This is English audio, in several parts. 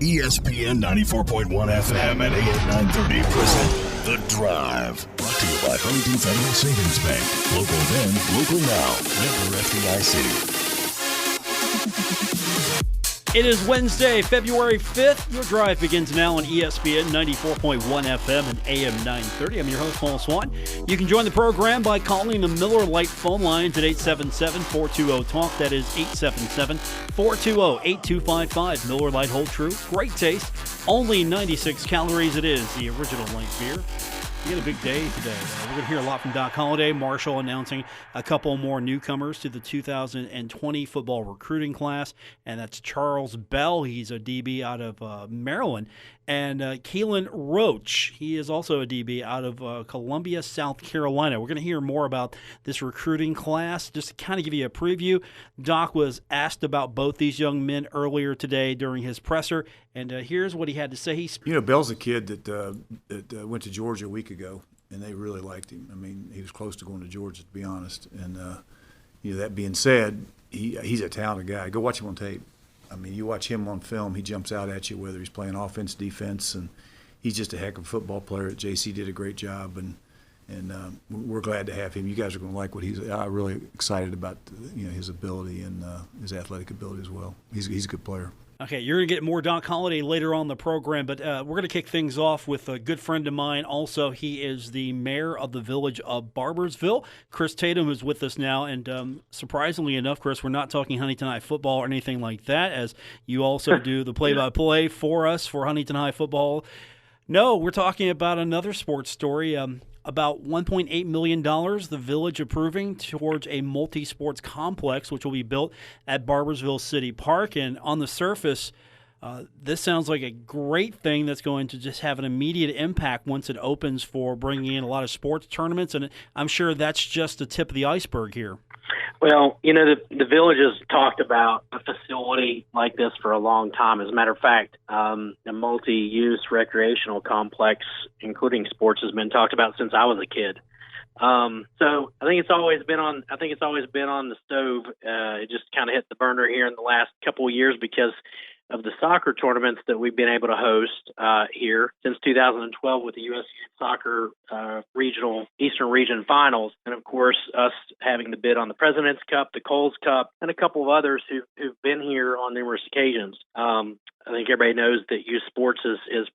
ESPN 94.1 FM and AM 930 present The Drive. Brought to you by Huntington Federal Savings Bank. Local then, local now. Member FDIC. It is Wednesday, February 5th. Your drive begins now on ESPN 94.1 FM and AM 930. I'm your host, Paul Swann. You can join the program by calling the Miller Lite phone lines at 877-420-TALK. That is 877-420-8255. Miller Lite Hold True. Great taste. Only 96 calories it is. The original light beer. We had a big day today. We're going to hear a lot from Doc Holliday. Marshall announcing a couple more newcomers to the 2020 football recruiting class, and that's Charles Bell. He's a DB out of Maryland. And Keelan Roach, he is also a DB out of Columbia, South Carolina. We're going to hear more about this recruiting class. Just to kind of give you a preview, Doc was asked about both these young men earlier today during his presser, and here's what he had to say. Bell's a kid that went to Georgia a week ago, and they really liked him. I mean, he was close to going to Georgia, to be honest. And that being said, he's a talented guy. Go watch him on tape. I mean, you watch him on film, he jumps out at you, whether he's playing offense, defense, and he's just a heck of a football player. JC did a great job, and we're glad to have him. You guys are going to like what I'm really excited about, his ability and his athletic ability as well. He's a good player. Okay, you're going to get more Doc Holliday later on the program, but we're going to kick things off with a good friend of mine. Also, he is the mayor of the village of Barboursville. Chris Tatum is with us now, and surprisingly enough, Chris, we're not talking Huntington High football or anything like that, as you also do the play-by-play for us for Huntington High football. No, we're talking about another sports story. About $1.8 million, the village approving towards a multi-sports complex, which will be built at Barboursville City Park. And on the surface, this sounds like a great thing that's going to just have an immediate impact once it opens for bringing in a lot of sports tournaments. And I'm sure that's just the tip of the iceberg here. Well, the village has talked about a facility like this for a long time. As a matter of fact, a multi-use recreational complex, including sports, has been talked about since I was a kid. So I think it's always been on the stove. It just kind of hit the burner here in the last couple of years because of the soccer tournaments that we've been able to host here since 2012 with the U.S. Soccer Regional Eastern Region Finals, and of course us having the bid on the President's Cup, the Coles Cup, and a couple of others who've been here on numerous occasions. I think everybody knows that youth sports is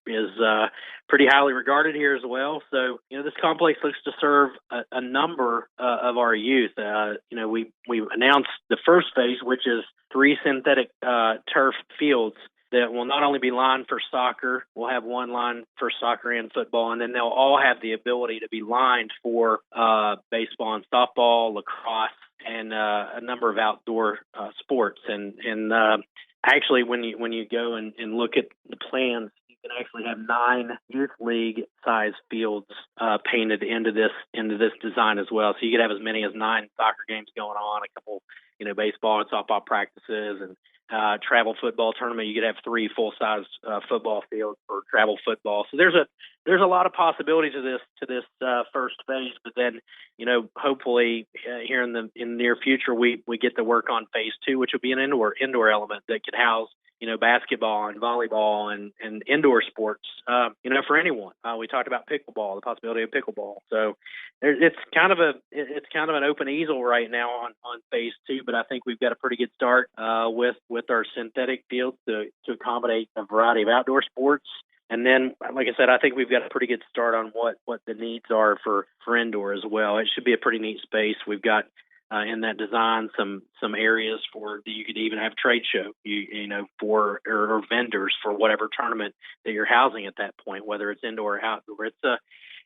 pretty highly regarded here as well. So this complex looks to serve a number of our youth. We announced the first phase, which is 3 synthetic turf fields that will not only be lined for soccer, we'll have one line for soccer and football, and then they'll all have the ability to be lined for baseball and softball, lacrosse, and a number of outdoor sports. And actually, when you go and look at the plans, you can actually have 9 youth league size fields painted into this design as well. So you could have as many as 9 soccer games going on, a couple baseball and softball practices, and travel football tournament. You could have 3 full-size football fields for travel football. So there's a lot of possibility to this first phase. But then, hopefully here in the near future, we get to work on phase 2, which will be an indoor element that could house basketball and volleyball and indoor sports, for anyone. We talked about pickleball, the possibility of pickleball. So it's kind of an open easel right now on phase 2, but I think we've got a pretty good start with our synthetic fields to accommodate a variety of outdoor sports. And then, like I said, I think we've got a pretty good start on what the needs are for indoor as well. It should be a pretty neat space. We've got in that design some areas for you could even have trade show, for or vendors for whatever tournament that you're housing at that point, whether it's indoor or outdoor.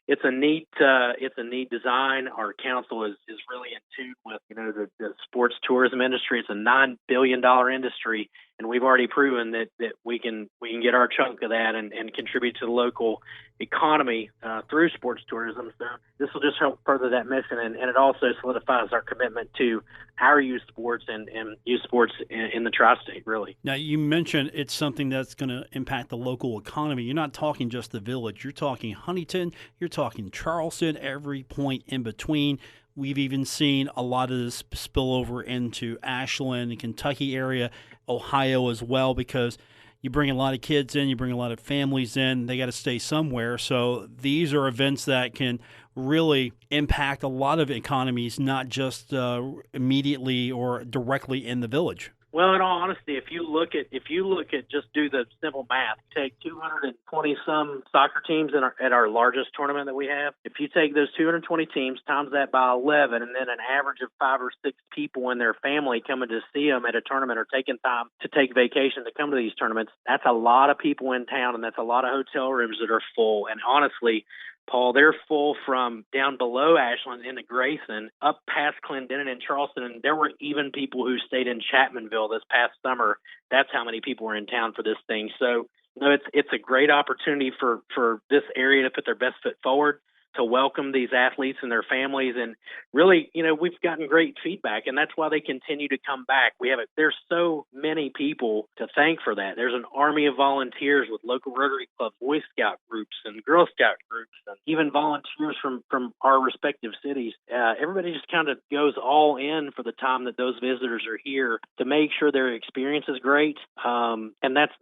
It's a neat design. Our council is really in tune with the sports tourism industry. It's a $9 billion industry, and we've already proven that we can get our chunk of that and contribute to the local economy through sports tourism. So this will just help further that mission, and it also solidifies our commitment to our youth sports and youth sports in the tri-state, really. Now, you mentioned it's something that's going to impact the local economy. You're not talking just the village. You're talking Huntington. You're talking Charleston, every point in between. We've even seen a lot of this spill over into Ashland and Kentucky area, Ohio as well, because you bring a lot of kids in, you bring a lot of families in, they got to stay somewhere. So these are events that can really impact a lot of economies, not just immediately or directly in the village. Well, in all honesty, if you look at just do the simple math, take 220 some soccer teams at our largest tournament that we have. If you take those 220 teams, times that by 11, and then an average of 5 or 6 people and their family coming to see them at a tournament or taking time to take vacation to come to these tournaments, that's a lot of people in town, and that's a lot of hotel rooms that are full. And honestly, Paul, they're full from down below Ashland into Grayson, up past Clendenin and Charleston, and there were even people who stayed in Chapmanville this past summer. That's how many people were in town for this thing. So, it's a great opportunity for this area to put their best foot forward, to welcome these athletes and their families. And really, we've gotten great feedback, and that's why they continue to come back. There's so many people to thank for that. There's an army of volunteers with local Rotary clubs, Boy Scout groups, and Girl Scout groups, and even volunteers from our respective cities. Everybody just kind of goes all in for the time that those visitors are here to make sure their experience is great. And that's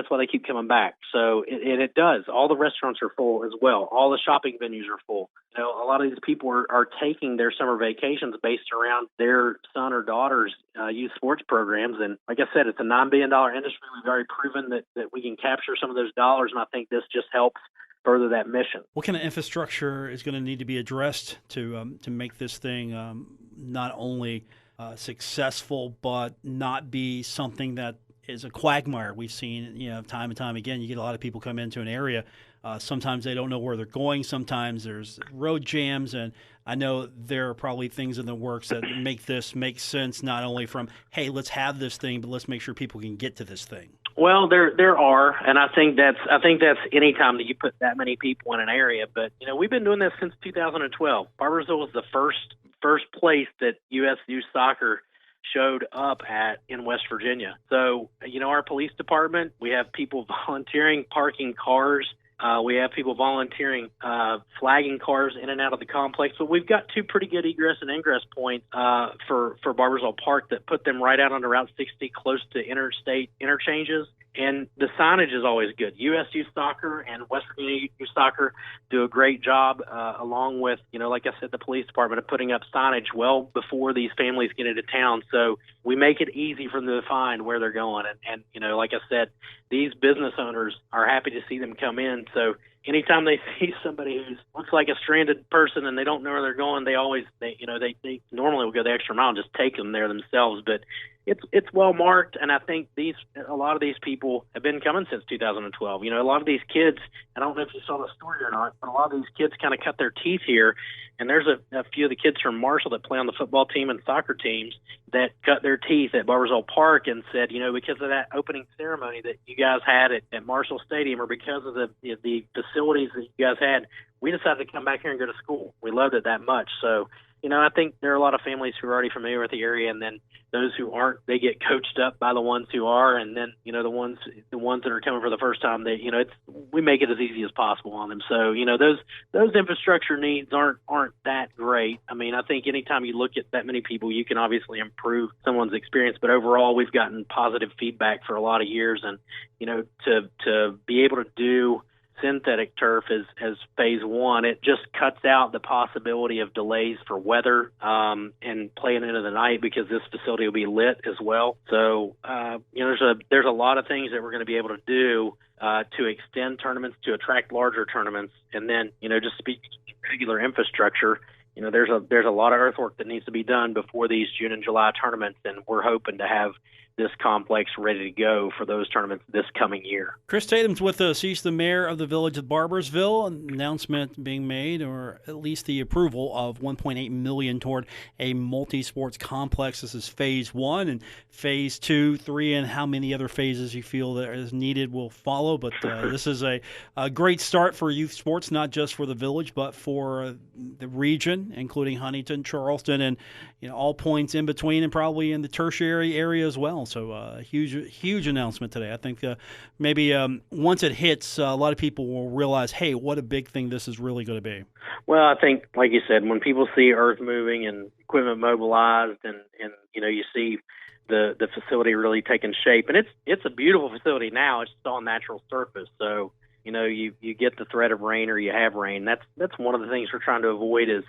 why they keep coming back. So it does. All the restaurants are full as well. All the shopping venues are full. A lot of these people are taking their summer vacations based around their son or daughter's youth sports programs. And like I said, it's a $9 billion industry. We've already proven that we can capture some of those dollars, and I think this just helps further that mission. What kind of infrastructure is going to need to be addressed to make this thing not only successful, but not be something that is a quagmire? We've seen, time and time again, you get a lot of people come into an area. Sometimes they don't know where they're going. Sometimes there's road jams. And I know there are probably things in the works that make this make sense, not only from, hey, let's have this thing, but let's make sure people can get to this thing. Well, there are, and I think that's any time that you put that many people in an area. But we've been doing this since 2012. Barbersville was the first place that U.S. Youth Soccer showed up at in West Virginia. So our police department, we have people volunteering parking cars. We have people volunteering flagging cars in and out of the complex. But we've got 2 pretty good egress and ingress points for Barbersville Park that put them right out onto Route 60, close to interstate interchanges. And the signage is always good. U.S. Youth Soccer and West Virginia Youth Soccer do a great job, along with, like I said, the police department, of putting up signage well before these families get into town. So we make it easy for them to find where they're going. And like I said, these business owners are happy to see them come in. So anytime they see somebody who looks like a stranded person and they don't know where they're going, they normally will go the extra mile and just take them there themselves. But it's well marked, and I think a lot of these people have been coming since 2012. A lot of these kids, I don't know if you saw the story or not, but a lot of these kids kind of cut their teeth here. And there's a few of the kids from Marshall that play on the football team and soccer teams that cut their teeth at Barbersville Park and said, because of that opening ceremony that you guys had at Marshall Stadium, or because of the facilities that you guys had, we decided to come back here and go to school. We loved it that much. So, I think there are a lot of families who are already familiar with the area, and then those who aren't, they get coached up by the ones who are, and then the ones that are coming for the first time, we make it as easy as possible on them. So those infrastructure needs aren't that great. I mean, I think anytime you look at that many people, you can obviously improve someone's experience. But overall, we've gotten positive feedback for a lot of years, and to be able to do synthetic turf as phase 1, it just cuts out the possibility of delays for weather and playing into the night, because this facility will be lit as well. So there's a lot of things that we're going to be able to do to extend tournaments, to attract larger tournaments, and then just speaking to regular infrastructure. There's a lot of earthwork that needs to be done before these June and July tournaments, and we're hoping to have this complex ready to go for those tournaments this coming year. Chris Tatum's with us. He's the mayor of the village of Barbersville. An announcement being made, or at least the approval of $1.8 million toward a multi-sports complex. This is phase 1, and phase 2, 3, and how many other phases you feel that is needed will follow. But this is a great start for youth sports, not just for the village, but for the region, including Huntington, Charleston, and all points in between, and probably in the tertiary area as well. So huge announcement today. I think maybe once it hits, a lot of people will realize, hey, what a big thing this is really going to be. Well, I think, like you said, when people see earth moving and equipment mobilized, and you see the facility really taking shape. And it's a beautiful facility now. It's just on natural surface, so you get the threat of rain or you have rain. That's one of the things we're trying to avoid is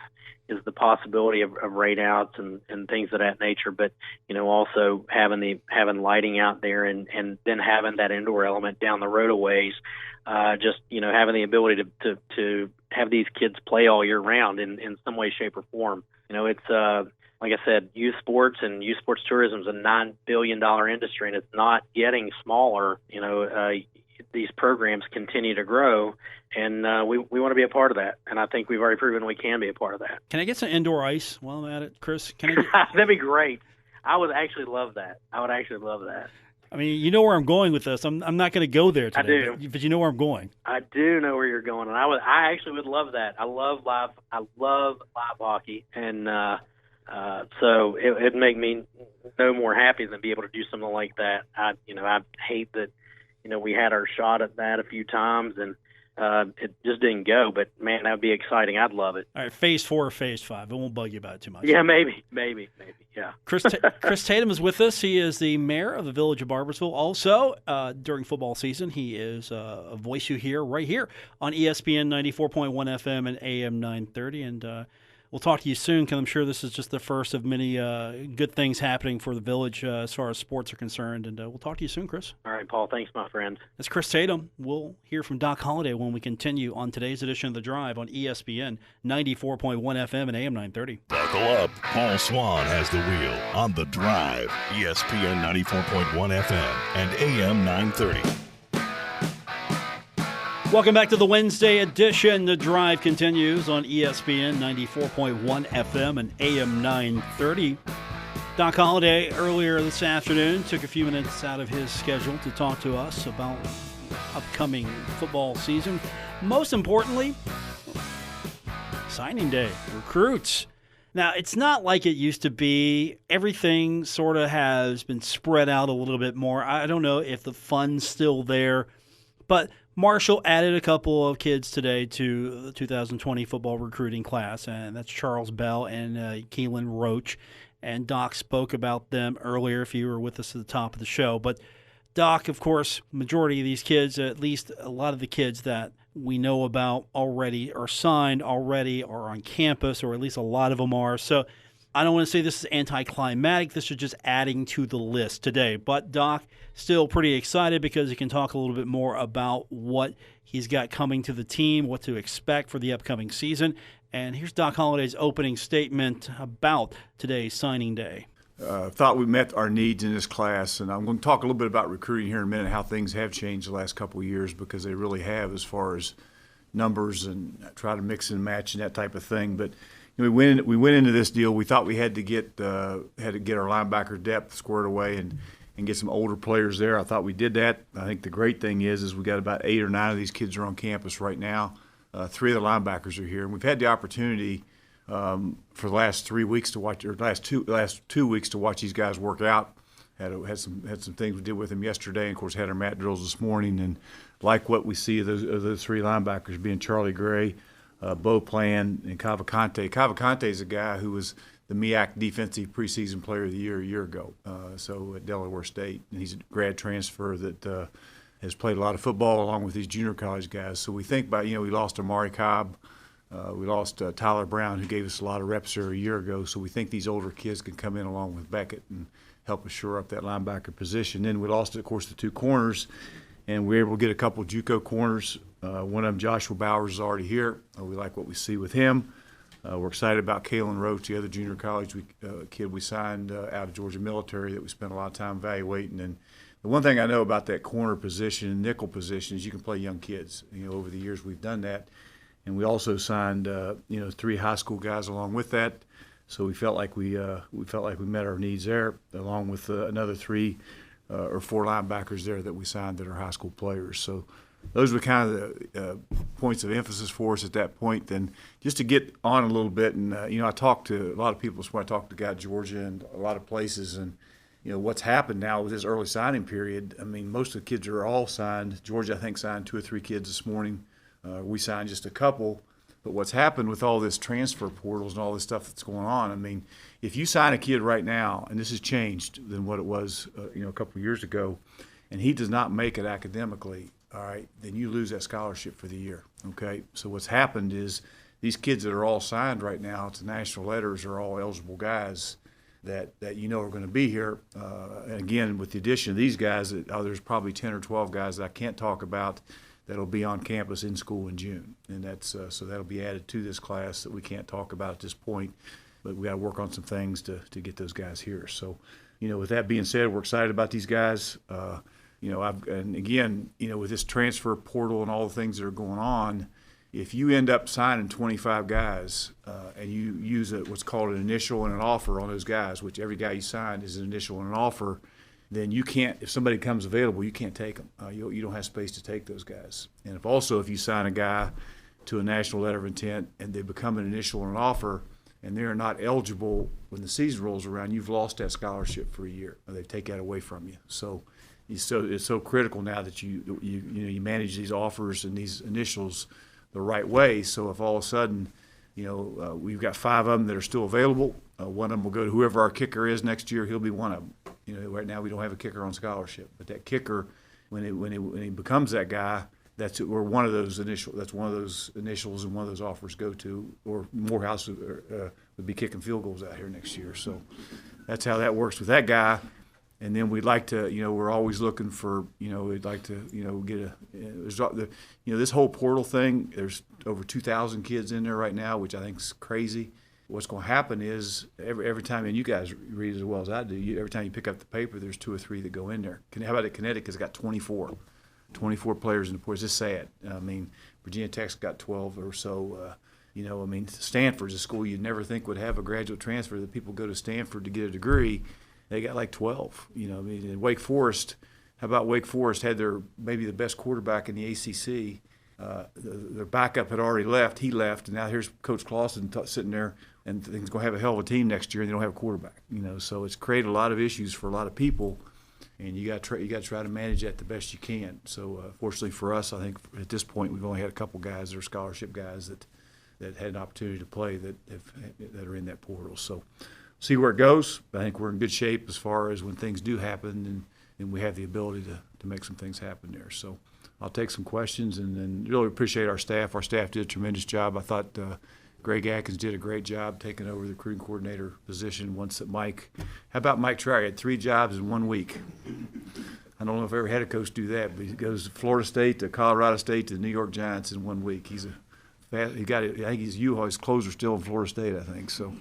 the possibility of rain outs and things of that nature. But also having lighting out there and then having that indoor element down the road a ways. Just having the ability to have these kids play all year round in some way, shape, or form. It's like I said, youth sports and youth sports tourism is a $9 billion industry, and it's not getting smaller. These programs continue to grow, and we want to be a part of that. And I think we've already proven we can be a part of that. Can I get some indoor ice while I'm at it, Chris? Can I get... That'd be great. I would actually love that. I mean, you know where I'm going with this. I'm not going to go there today. I do, but you know where I'm going. I do know where you're going, and I actually would love that. I love live hockey, and so it'd make me no more happy than be able to do something like that. I hate that. We had our shot at that a few times, and it just didn't go. But, man, that would be exciting. I'd love it. All right, phase 4 or phase 5. It won't bug you about it too much. Yeah, maybe, yeah. Chris Tatum is with us. He is the mayor of the Village of Barboursville. Also, during football season, he is a voice you hear right here on ESPN 94.1 FM and AM 930. And we'll talk to you soon, because I'm sure this is just the first of many good things happening for the Village as far as sports are concerned. And we'll talk to you soon, Chris. All right, Paul. Thanks, my friend. That's Chris Tatum. We'll hear from Doc Holliday when we continue on today's edition of The Drive on ESPN 94.1 FM and AM 930. Buckle up. Paul Swann has the wheel on The Drive. ESPN 94.1 FM and AM 930. Welcome back to the Wednesday edition. The Drive continues on ESPN 94.1 FM and AM 930. Doc Holliday earlier this afternoon took a few minutes out of his schedule to talk to us about upcoming football season. Most importantly, signing day, recruits. Now, it's not like it used to be. Everything sort of has been spread out a little bit more. I don't know if the fun's still there, but Marshall added a couple of kids today to the 2020 football recruiting class, and that's Charles Bell and Keelan Roach. And Doc spoke about them earlier if you were with us at the top of the show. But Doc, of course, majority of these kids, at least a lot of the kids that we know about already are signed already, are on campus, or at least a lot of them are. So I don't want to say this is anticlimactic. This is just adding to the list today. But Doc, still pretty excited because he can talk a little bit more about what he's got coming to the team, what to expect for the upcoming season. And here's Doc Holliday's opening statement about today's signing day. Thought we met our needs in this class, and I'm going to talk a little bit about recruiting here in a minute, how things have changed the last couple of years, because they really have as far as numbers and try to mix and match and that type of thing. But we went into this deal. We thought we had to get our linebacker depth squared away and get some older players there. I thought we did that. I think the great thing is we got about 8 or 9 of these kids are on campus right now. 3 of the linebackers are here, and we've had the opportunity for the last 3 weeks to watch, or last two weeks to watch these guys work out. Had some things we did with them yesterday, and of course had our mat drills this morning. And like what we see of those 3 linebackers being Charlie Gray, Bo Plan, and Cavalcante. Cavalcante is a guy who was the MEAC Defensive Preseason Player of the Year a year ago, so at Delaware State. And he's a grad transfer that has played a lot of football along with these junior college guys. So we think about, we lost Amari Cobb. We lost Tyler Brown, who gave us a lot of reps there a year ago. So we think these older kids can come in along with Beckett and help us shore up that linebacker position. Then we lost, of course, the 2 corners, and we were able to get a couple of JUCO corners. One of them, Joshua Bowers, is already here. We like what we see with him. We're excited about Kalen Roach, the other junior college kid we signed out of Georgia Military that we spent a lot of time evaluating. And the one thing I know about that corner position and nickel position is you can play young kids. Over the years we've done that. And we also signed, 3 high school guys along with that. So we felt like we met our needs there, along with another 3 or 4 linebackers there that we signed that are high school players. So those were kind of the points of emphasis for us at that point. Then just to get on a little bit, and I talked to a lot of people. So I talked to guy Georgia and a lot of places, and what's happened now with this early signing period. I mean, most of the kids are all signed. Georgia, I think, signed 2 or 3 kids this morning. We signed just a couple, But what's happened with all this transfer portals and all this stuff that's going on, I mean, if you sign a kid right now, and this has changed than what it was, a couple of years ago, and he does not make it academically, all right, then you lose that scholarship for the year, okay? So what's happened is these kids that are all signed right now to national letters are all eligible guys that are going to be here. And again, with the addition of these guys, there's probably 10 or 12 guys that I can't talk about that'll be on campus in school in June. And that's so that'll be added to this class that we can't talk about at this point. But we got to work on some things to get those guys here. So, with that being said, we're excited about these guys. And again, with this transfer portal and all the things that are going on, if you end up signing 25 guys and you use what's called an initial and an offer on those guys, which every guy you sign is an initial and an offer, then you can't, if somebody comes available, you can't take them. You don't have space to take those guys. And if you sign a guy to a national letter of intent and they become an initial and an offer and they're not eligible when the season rolls around, you've lost that scholarship for a year. They take that away from you. So it's so critical now that you manage these offers and these initials the right way. So if all of a sudden, we've got 5 of them that are still available, one of them will go to whoever our kicker is next year. He'll be one of them. Right now we don't have a kicker on scholarship, but that kicker, when he becomes that guy, that's where one of those initials and one of those offers go to, or Morehouse would be kicking field goals out here next year. So that's how that works with that guy. And then we'd like to, we're always looking for, we'd like to, get this whole portal thing. There's over 2,000 kids in there right now, which I think is crazy. What's going to happen is every time, and you guys read it as well as I do, every time you pick up the paper, there's 2 or 3 that go in there. How about Connecticut's got 24 players in the portal? It's just sad. I mean, Virginia Tech's got 12 or so. Stanford's a school you'd never think would have a graduate transfer, that people go to Stanford to get a degree. They got like 12. And Wake Forest, how about Wake Forest had maybe the best quarterback in the ACC. Their backup had already left. He left, and now here's Coach Clausen sitting there, and he's going to have a hell of a team next year, and they don't have a quarterback. So it's created a lot of issues for a lot of people, and you got to try to manage that the best you can. So fortunately for us, I think at this point we've only had a couple guys that are scholarship guys that had an opportunity to play that are in that portal. So see where it goes. I think we're in good shape as far as when things do happen, and we have the ability to make some things happen there. So I'll take some questions, and then really appreciate our staff. Our staff did a tremendous job. I thought Greg Atkins did a great job taking over the recruiting coordinator position once that how about Mike Trower? He had 3 jobs in 1 week. I don't know if I ever had a coach do that, but he goes to Florida State, to Colorado State, to the New York Giants in 1 week. I think his clothes are still in Florida State, I think. So,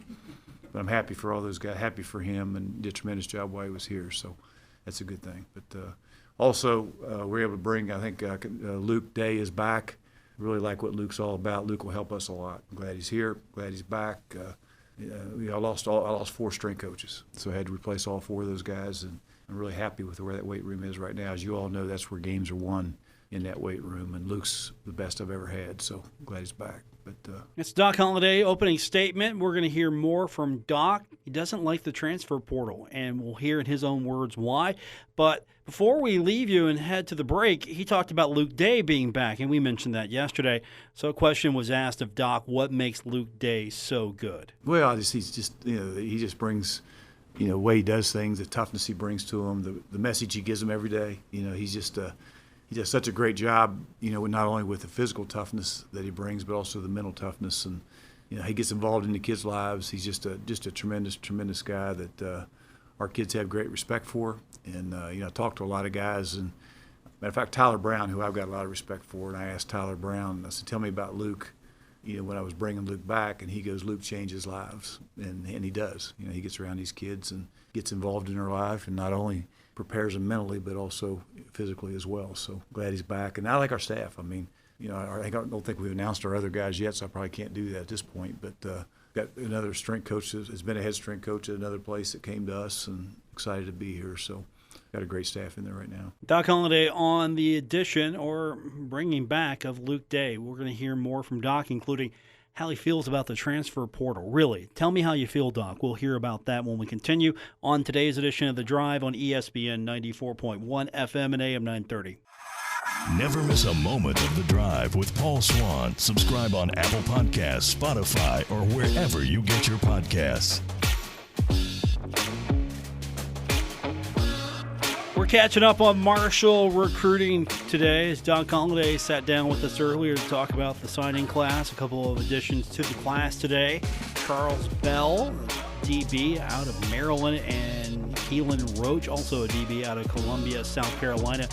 but I'm happy for all those guys, happy for him, and did a tremendous job while he was here. So that's a good thing. But also, we're able to bring, I think Luke Day is back. Really like what Luke's all about. Luke will help us a lot. I'm glad he's here. Glad he's back. I lost 4 strength coaches, so I had to replace all 4 of those guys, and I'm really happy with where that weight room is right now. As you all know, that's where games are won, in that weight room, and Luke's the best I've ever had. So I'm glad he's back. But it's Doc Holliday opening statement. We're going to hear more from Doc. He doesn't like the transfer portal, and we'll hear in his own words why. But before we leave you and head to the break, he talked about Luke Day being back, and we mentioned that yesterday. So a question was asked of Doc, what makes Luke Day so good? Well, he just brings, the way he does things, the toughness he brings to them, the message he gives them every day. He does such a great job, not only with the physical toughness that he brings, but also the mental toughness. And, he gets involved in the kids' lives. He's just a tremendous, tremendous guy that our kids have great respect for. And, I talked to a lot of guys. And, matter of fact, Tyler Brown, who I've got a lot of respect for, and I asked Tyler Brown, I said, tell me about Luke, when I was bringing Luke back. And he goes, Luke changes lives. And he does. He gets around these kids and gets involved in their life, and not only prepares them mentally, but also physically as well. So glad he's back. And I like our staff. I mean, I don't think we've announced our other guys yet, so I probably can't do that at this point. But got another strength coach has been a head strength coach at another place that came to us, and excited to be here. So got a great staff in there right now. Doc Holliday on the addition or bringing back of Luke Day. We're going to hear more from Doc, including how he feels about the transfer portal. Really, tell me how you feel, Doc. We'll hear about that when we continue on today's edition of The Drive on ESPN 94.1 FM and AM 930. Never miss a moment of The Drive with Paul Swann. Subscribe on Apple Podcasts, Spotify, or wherever you get your podcasts. We're catching up on Marshall recruiting today as Doc Holliday sat down with us earlier to talk about the signing class, a couple of additions to the class today. Charles Bell, DB out of Maryland, and Keelan Roach, also a DB out of Columbia, South Carolina.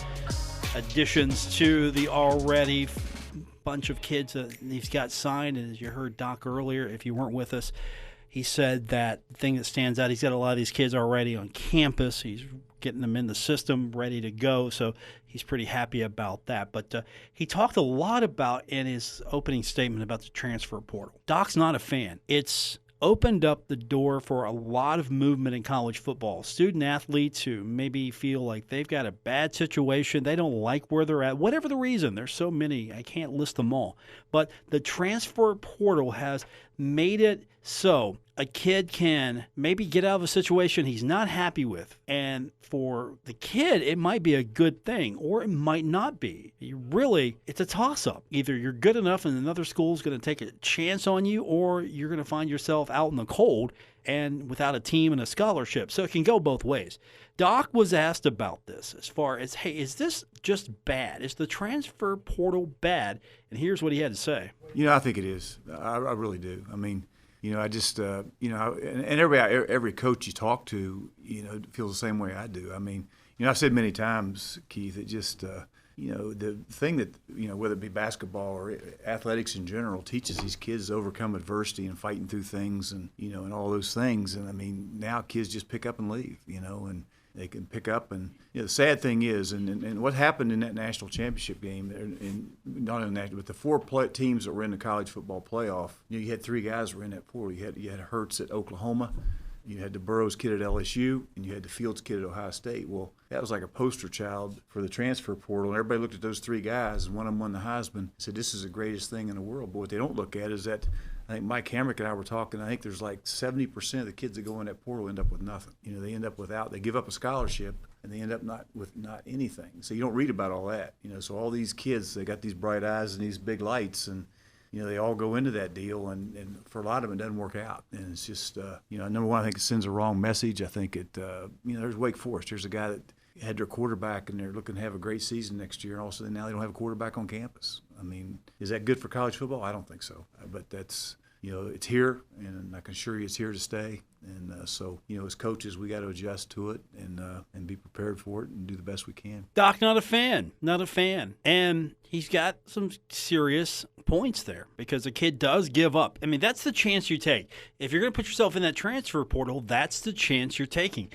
Additions to the already bunch of kids that he's got signed. And as you heard Doc earlier, if you weren't with us, he said that thing that stands out, he's got a lot of these kids already on campus. He's getting them in the system, ready to go. So he's pretty happy about that. But he talked a lot about, in his opening statement, about the transfer portal. Doc's not a fan. It's opened up the door for a lot of movement in college football. Student athletes who maybe feel like they've got a bad situation, they don't like where they're at, whatever the reason. There's so many, I can't list them all. But the transfer portal has made it so a kid can maybe get out of a situation he's not happy with. And for the kid, it might be a good thing, or it might not be. It's a toss-up. Either you're good enough and another school's going to take a chance on you, or you're going to find yourself out in the cold and without a team and a scholarship. So it can go both ways. Doc was asked about this as far as, hey, is this just bad? Is the transfer portal bad? And here's what he had to say. I think it is. I really do. I mean, I just, and every coach you talk to, feels the same way I do. I mean, I've said many times, Keith, it just, the thing that, whether it be basketball or athletics in general, teaches these kids to overcome adversity and fighting through things and, and all those things. And, I mean, now kids just pick up and leave, and they can pick up. And the sad thing is, and what happened in that national championship game, not in the national, but the four teams that were in the college football playoff, you had three guys that were in that portal. You had Hurts at Oklahoma, you had the Burrows kid at LSU, and you had the Fields kid at Ohio State. Well, that was like a poster child for the transfer portal. And everybody looked at those three guys, and one of them won the Heisman, and said, this is the greatest thing in the world. But what they don't look at is that, I think Mike Hamrick and I were talking, I think there's like 70% of the kids that go in that portal end up with nothing. They end up they give up a scholarship, and they end up not anything. So you don't read about all that. So all these kids, they got these bright eyes and these big lights, and they all go into that deal, and for a lot of them, it doesn't work out. And it's just, number one, I think it sends a wrong message. I think it, there's Wake Forest. There's a guy that had their quarterback, and they're looking to have a great season next year, and also now they don't have a quarterback on campus. I mean, is that good for college football? I don't think so. But that's, it's here, and I can assure you it's here to stay. And so, as coaches, we got to adjust to it and be prepared for it and do the best we can. Doc, not a fan. And he's got some serious points there because the kid does give up. I mean, that's the chance you take. If you're going to put yourself in that transfer portal, that's the chance you're taking.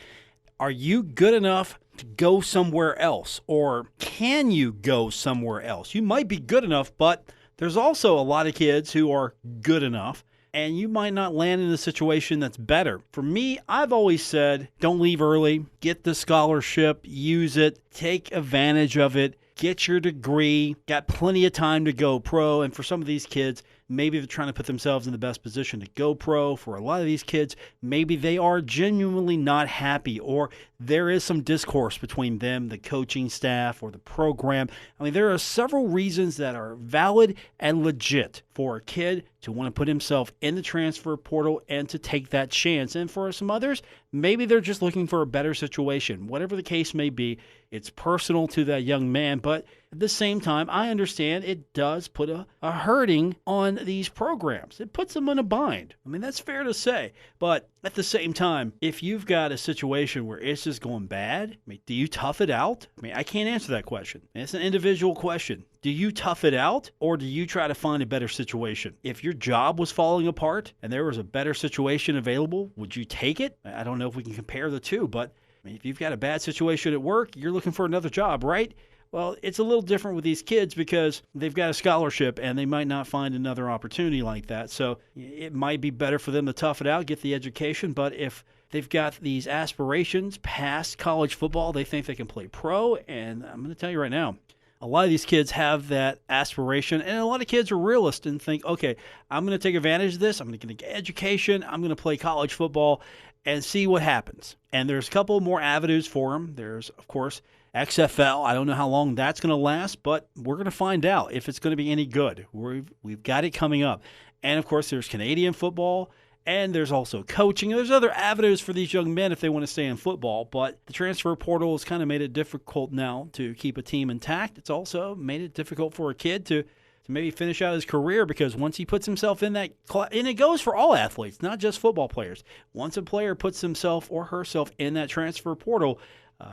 Are you good enough to go somewhere else, or can you go somewhere else? You might be good enough, but there's also a lot of kids who are good enough, and you might not land in a situation that's better. For me, I've always said, don't leave early. Get the scholarship, use it, take advantage of it, get your degree, got plenty of time to go pro. And for some of these kids, maybe they're trying to put themselves in the best position to go pro. For a lot of these kids, maybe they are genuinely not happy, or there is some discourse between them, the coaching staff, or the program. I mean, there are several reasons that are valid and legit for a kid to want to put himself in the transfer portal and to take that chance. And for some others, maybe they're just looking for a better situation. Whatever the case may be, it's personal to that young man. But at the same time, I understand it does put a hurting on these programs. It puts them in a bind. I mean, that's fair to say. But at the same time, if you've got a situation where it's just going bad, I mean, do you tough it out? I mean, I can't answer that question. It's an individual question. Do you tough it out, or do you try to find a better situation? If your job was falling apart and there was a better situation available, would you take it? I don't know if we can compare the two, but I mean, if you've got a bad situation at work, you're looking for another job, right? Well, it's a little different with these kids because they've got a scholarship and they might not find another opportunity like that. So it might be better for them to tough it out, get the education. But if they've got these aspirations past college football, they think they can play pro. And I'm going to tell you right now, a lot of these kids have that aspiration, and a lot of kids are realists and think, okay, I'm going to take advantage of this. I'm going to get an education. I'm going to play college football and see what happens. And there's a couple more avenues for them. There's, of course, XFL. I don't know how long that's going to last, but we're going to find out if it's going to be any good. We've got it coming up. And, of course, there's Canadian football, and there's also coaching. There's other avenues for these young men if they want to stay in football, but the transfer portal has kind of made it difficult now to keep a team intact. It's also made it difficult for a kid to maybe finish out his career, because once he puts himself in that and it goes for all athletes, not just football players. Once a player puts himself or herself in that transfer portal,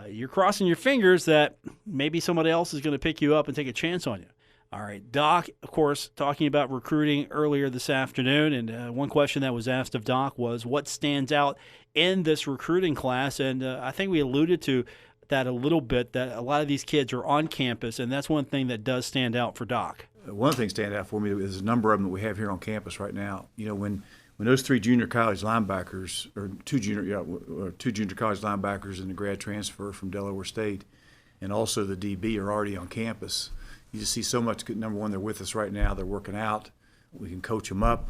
you're crossing your fingers that maybe somebody else is going to pick you up and take a chance on you. All right, Doc, of course, talking about recruiting earlier this afternoon, and one question that was asked of Doc was what stands out in this recruiting class, and I think we alluded to that a little bit, that a lot of these kids are on campus, and that's one thing that does stand out for Doc. One of the things stand out for me is the number of them that we have here on campus right now. You know, when those three junior college linebackers, or two junior college linebackers and the grad transfer from Delaware State, and also the DB are already on campus, you just see so much. Number one, they're with us right now. They're working out. We can coach them up,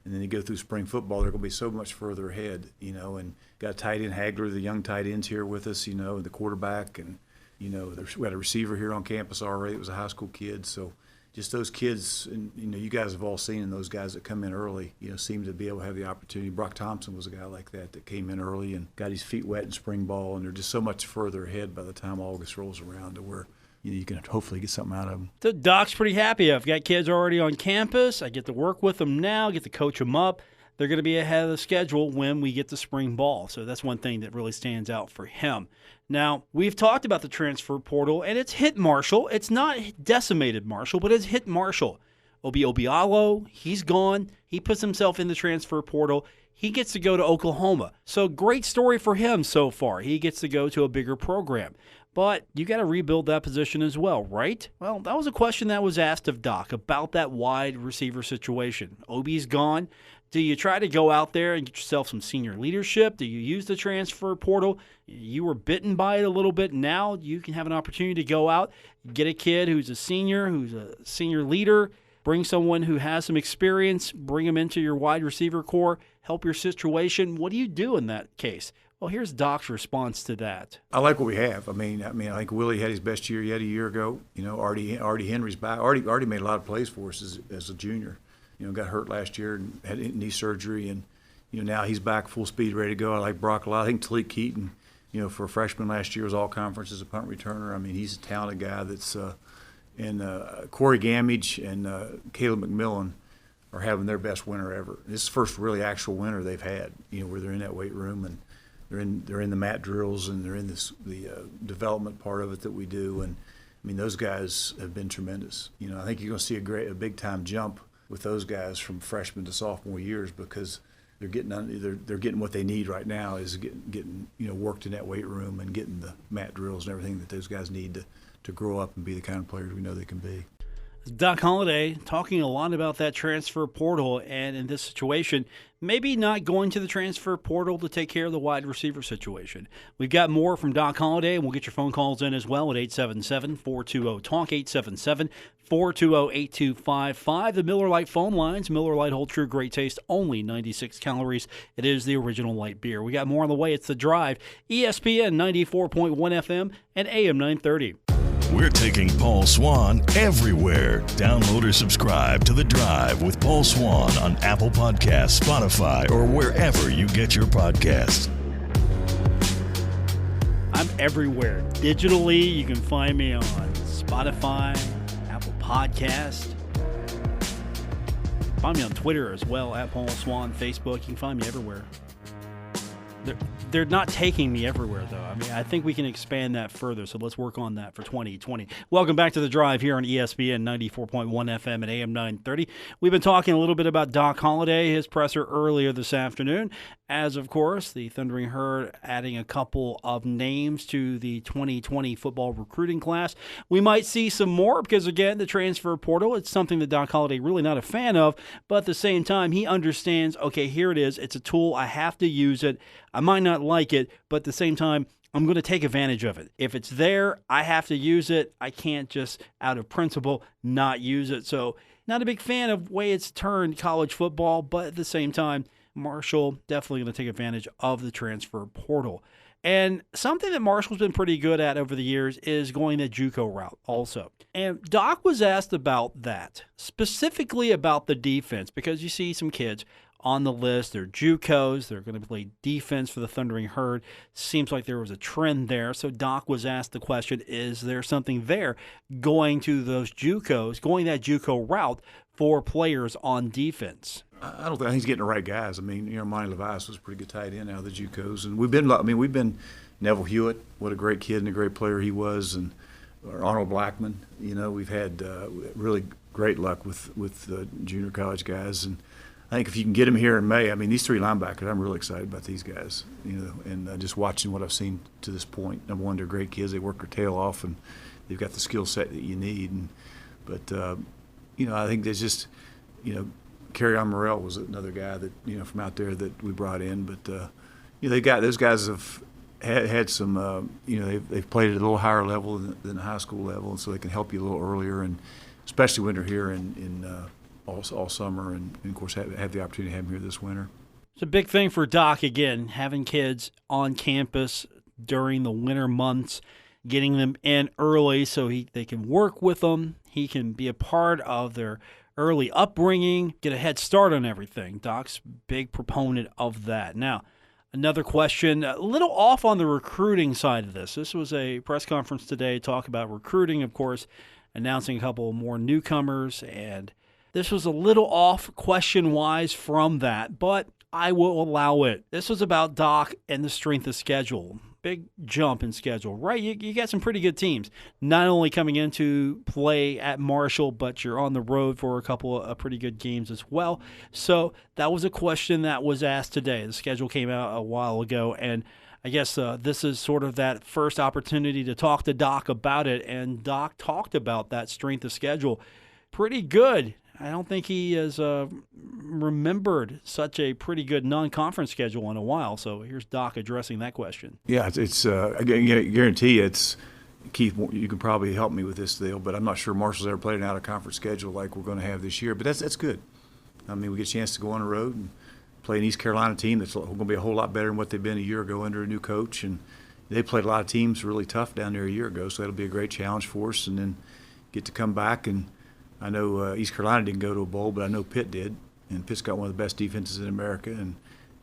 and then they go through spring football. They're going to be so much further ahead, you know. And got a tight end, Hagler, the young tight ends here with us, you know, the quarterback, and you know, we had a receiver here on campus already. It was a high school kid, so. Just those kids, and you know, you guys have all seen those guys that come in early, you know, seem to be able to have the opportunity. Brock Thompson was a guy like that came in early and got his feet wet in spring ball, and they're just so much further ahead by the time August rolls around to where you can hopefully get something out of them. The Doc's pretty happy. I've got kids already on campus. I get to work with them now, get to coach them up. They're going to be ahead of the schedule when we get to spring ball. So that's one thing that really stands out for him. Now, we've talked about the transfer portal, and it's hit Marshall. It's not decimated Marshall, but it's hit Marshall. Obi Obialo, he's gone. He puts himself in the transfer portal. He gets to go to Oklahoma. So great story for him so far. He gets to go to a bigger program. But you got to rebuild that position as well, right? Well, that was a question that was asked of Doc about that wide receiver situation. Obi's gone. Do you try to go out there and get yourself some senior leadership? Do you use the transfer portal? You were bitten by it a little bit. Now you can have an opportunity to go out, get a kid who's a senior leader, bring someone who has some experience, bring them into your wide receiver core, help your situation. What do you do in that case? Well, here's Doc's response to that. I like what we have. I mean, I think Willie had his best year yet a year ago. You know, Artie Henry's back. Artie made a lot of plays for us as a junior. You know, got hurt last year and had knee surgery, and you know, now he's back full speed, ready to go. I like Brock a lot. I think Talik Keaton, you know, for a freshman last year was all conference as a punt returner. I mean, he's a talented guy. That's and Corey Gamage and Caleb McMillan are having their best winter ever. This is the first really actual winter they've had. You know, where they're in that weight room and they're in the mat drills and they're in the development part of it that we do. And I mean, those guys have been tremendous. You know, I think you're going to see a big time jump with those guys from freshman to sophomore years, because they're getting what they need right now is getting you know, worked in that weight room and getting the mat drills and everything that those guys need to grow up and be the kind of players we know they can be. Doc Holliday talking a lot about that transfer portal, and in this situation, maybe not going to the transfer portal to take care of the wide receiver situation. We've got more from Doc Holliday, and we'll get your phone calls in as well at 877-420-TALK, 877-420-8255. The Miller Lite phone lines. Miller Lite hold true great taste, only 96 calories. It is the original light beer. We got more on the way. It's The Drive, ESPN 94.1 FM and AM 930. We're taking Paul Swann everywhere. Download or subscribe to The Drive with Paul Swann on Apple Podcasts, Spotify, or wherever you get your podcasts. I'm everywhere. Digitally, you can find me on Spotify, Apple Podcast. Find me on Twitter as well, at Paul Swann, Facebook. You can find me everywhere. They're not taking me everywhere, though. I mean, I think we can expand that further, so let's work on that for 2020. Welcome back to The Drive here on ESPN 94.1 FM and AM 930. We've been talking a little bit about Doc Holliday, his presser earlier this afternoon, as, of course, the Thundering Herd adding a couple of names to the 2020 football recruiting class. We might see some more because, again, the transfer portal, it's something that Doc Holliday really not a fan of, but at the same time, he understands, okay, here it is. It's a tool. I have to use it. I might not like it, but at the same time, I'm going to take advantage of it. If it's there, I have to use it. I can't just, out of principle, not use it. So not a big fan of the way it's turned college football, but at the same time, Marshall definitely going to take advantage of the transfer portal. And something that Marshall's been pretty good at over the years is going the JUCO route also. And Doc was asked about that, specifically about the defense, because you see some kids on the list, they're JUCOs, they're going to play defense for the Thundering Herd. Seems like there was a trend there. So Doc was asked the question, is there something there going to those JUCOs, going that JUCO route for players on defense? I don't think he's getting the right guys. I mean, Monty Levias was a pretty good tight end out of the JUCOs, and we've been Neville Hewitt, what a great kid and a great player he was, and Arnold Blackman. We've had really great luck with the junior college guys, and I think if you can get them here in May, these three linebackers, I'm really excited about these guys. And just watching what I've seen to this point. Number one, they're great kids. They work their tail off, and they've got the skill set that you need. But I think there's just Kerryon Morrell was another guy that from out there that we brought in, but those guys have had some they've played at a little higher level than the high school level, and so they can help you a little earlier, and especially when they're here in all summer, and of course have the opportunity to have them here this winter. It's a big thing for Doc, again, having kids on campus during the winter months, getting them in early so they can work with them. He can be a part of their early upbringing, get a head start on everything. Doc's big proponent of that. Now, another question, a little off on the recruiting side of this. This was a press conference today, talk about recruiting, of course, announcing a couple more newcomers, and this was a little off question-wise from that, but I will allow it. This was about Doc and the strength of schedule. Big jump in schedule, right? You got some pretty good teams, not only coming into play at Marshall, but you're on the road for a couple of pretty good games as well. So that was a question that was asked today. The schedule came out a while ago, and I guess this is sort of that first opportunity to talk to Doc about it, and Doc talked about that strength of schedule. Pretty good. I don't think he has remembered such a pretty good non-conference schedule in a while. So here's Doc addressing that question. Yeah, it's I guarantee it's Keith. You can probably help me with this deal, but I'm not sure Marshall's ever played an out-of-conference schedule like we're going to have this year. But that's good. We get a chance to go on the road and play an East Carolina team that's going to be a whole lot better than what they've been a year ago under a new coach, and they played a lot of teams really tough down there a year ago. So that'll be a great challenge for us, and then get to come back and. I know East Carolina didn't go to a bowl, but I know Pitt did, and Pitt's got one of the best defenses in America, and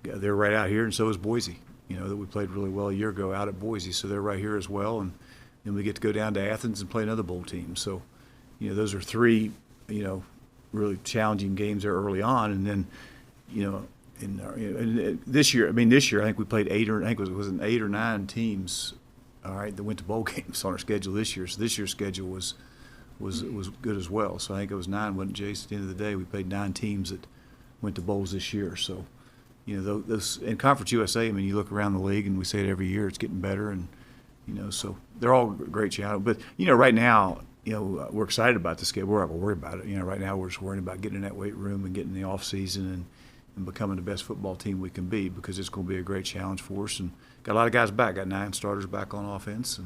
they're right out here, and so is Boise. That we played really well a year ago out at Boise, so they're right here as well, and then we get to go down to Athens and play another bowl team. So, those are three, really challenging games there early on, and then, and this year, I think we played eight or nine teams, all right, that went to bowl games on our schedule this year. So this year's schedule was good as well. So I think it was 9, wasn't it, Jace? At the end of the day, we played 9 teams that went to bowls this year. So, those in Conference USA, you look around the league, and we say it every year, it's getting better, and so they're all great challenge. But right now, we're excited about the schedule. We're not going to worry about it. Right now we're just worrying about getting in that weight room and getting in the off season and becoming the best football team we can be, because it's going to be a great challenge for us. And got a lot of guys back. Got 9 starters back on offense,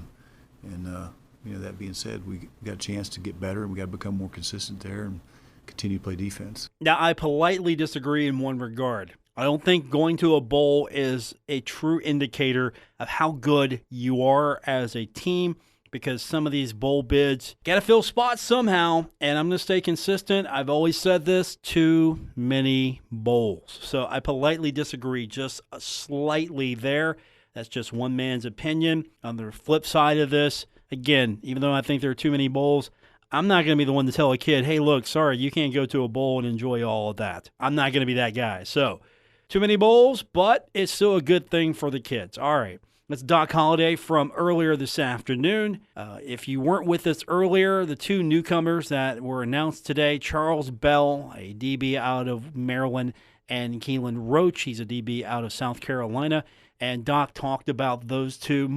and that being said, we got a chance to get better, and we got to become more consistent there and continue to play defense. Now, I politely disagree in one regard. I don't think going to a bowl is a true indicator of how good you are as a team, because some of these bowl bids got to fill spots somehow, and I'm going to stay consistent. I've always said this, too many bowls. So I politely disagree just slightly there. That's just one man's opinion. On the flip side of this, again, even though I think there are too many bowls, I'm not going to be the one to tell a kid, hey, look, sorry, you can't go to a bowl and enjoy all of that. I'm not going to be that guy. So, too many bowls, but it's still a good thing for the kids. All right, that's Doc Holliday from earlier this afternoon. If you weren't with us earlier, the 2 newcomers that were announced today, Charles Bell, a DB out of Maryland, and Keelan Roach, he's a DB out of South Carolina. And Doc talked about those 2.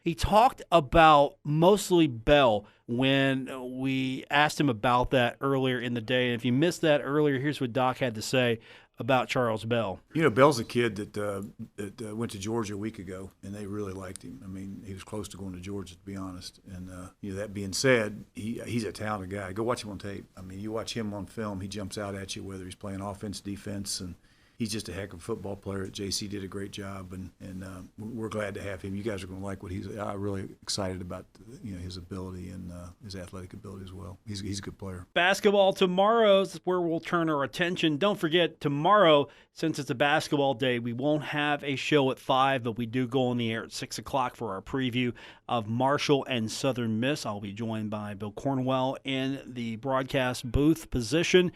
He talked about mostly Bell when we asked him about that earlier in the day. And if you missed that earlier, here's what Doc had to say about Charles Bell. Bell's a kid that went to Georgia a week ago, and they really liked him. He was close to going to Georgia, to be honest. And that being said, he's a talented guy. Go watch him on tape. You watch him on film, he jumps out at you, whether he's playing offense, defense, and he's just a heck of a football player. JC did a great job, and we're glad to have him. You guys are going to like what I'm really excited about, his ability and his athletic ability as well. He's a good player. Basketball tomorrow is where we'll turn our attention. Don't forget, tomorrow, since it's a basketball day, we won't have a show at 5, but we do go on the air at 6 o'clock for our preview of Marshall and Southern Miss. I'll be joined by Bill Cornwell in the broadcast booth position.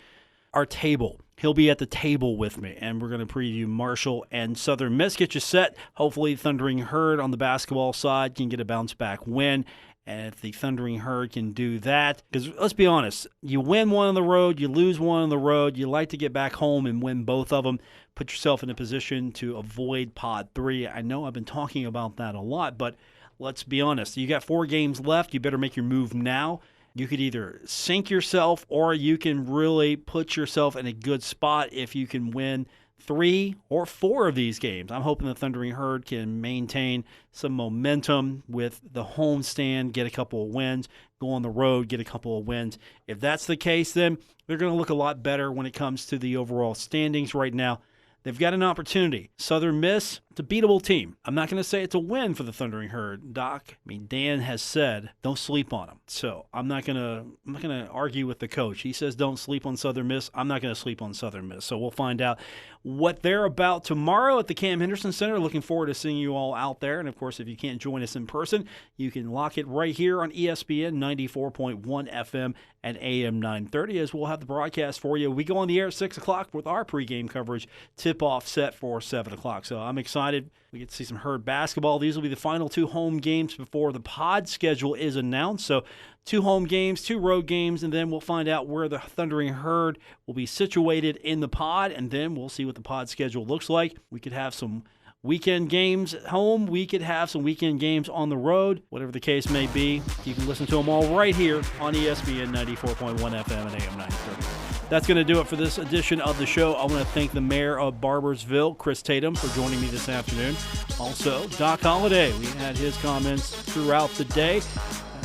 Our table. He'll be at the table with me, and we're going to preview Marshall and Southern Miss. Get you set. Hopefully, Thundering Herd on the basketball side can get a bounce-back win. And if the Thundering Herd can do that, because let's be honest, you win one on the road, you lose one on the road, you like to get back home and win both of them, put yourself in a position to avoid Pod 3. I know I've been talking about that a lot, but let's be honest. You got 4 games left. You better make your move now. You could either sink yourself or you can really put yourself in a good spot if you can win 3 or 4 of these games. I'm hoping the Thundering Herd can maintain some momentum with the home stand, get a couple of wins, go on the road, get a couple of wins. If that's the case, then they're going to look a lot better when it comes to the overall standings right now. They've got an opportunity. Southern Miss, it's a beatable team. I'm not going to say it's a win for the Thundering Herd, Doc. Dan has said don't sleep on them. So I'm not going to argue with the coach. He says don't sleep on Southern Miss. I'm not going to sleep on Southern Miss. So we'll find out what they're about tomorrow at the Cam Henderson Center. Looking forward to seeing you all out there. And of course, if you can't join us in person, you can lock it right here on ESPN 94.1 FM and AM 930, as we'll have the broadcast for you. We go on the air at 6 o'clock with our pregame coverage, tip-off set for 7 o'clock. So I'm excited. We get to see some Herd basketball. These will be the final 2 home games before the pod schedule is announced. So 2 home games, 2 road games, and then we'll find out where the Thundering Herd will be situated in the pod, and then we'll see what the pod schedule looks like. We could have some weekend games at home. We could have some weekend games on the road. Whatever the case may be, you can listen to them all right here on ESPN 94.1 FM and AM 930. That's going to do it for this edition of the show. I want to thank the mayor of Barboursville, Chris Tatum, for joining me this afternoon. Also, Doc Holliday. We had his comments throughout the day.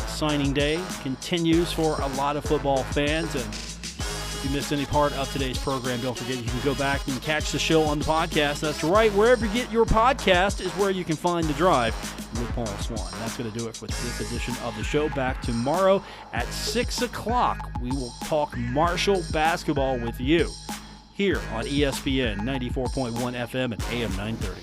Signing day continues for a lot of football fans, and if you missed any part of today's program, don't forget you can go back and catch the show on the podcast. That's right, wherever you get your podcast is where you can find The Drive with Paul Swann. That's going to do it for this edition of the show. Back tomorrow at 6 o'clock, we will talk Marshall basketball with you here on ESPN 94.1 FM and AM 930.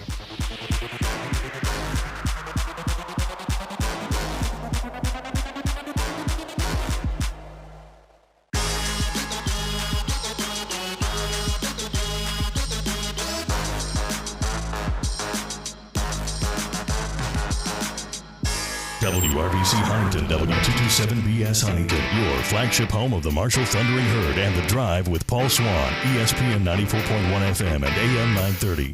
WRBC Huntington, W227BS Huntington, your flagship home of the Marshall Thundering Herd and The Drive with Paul Swann, ESPN 94.1 FM and AM 930.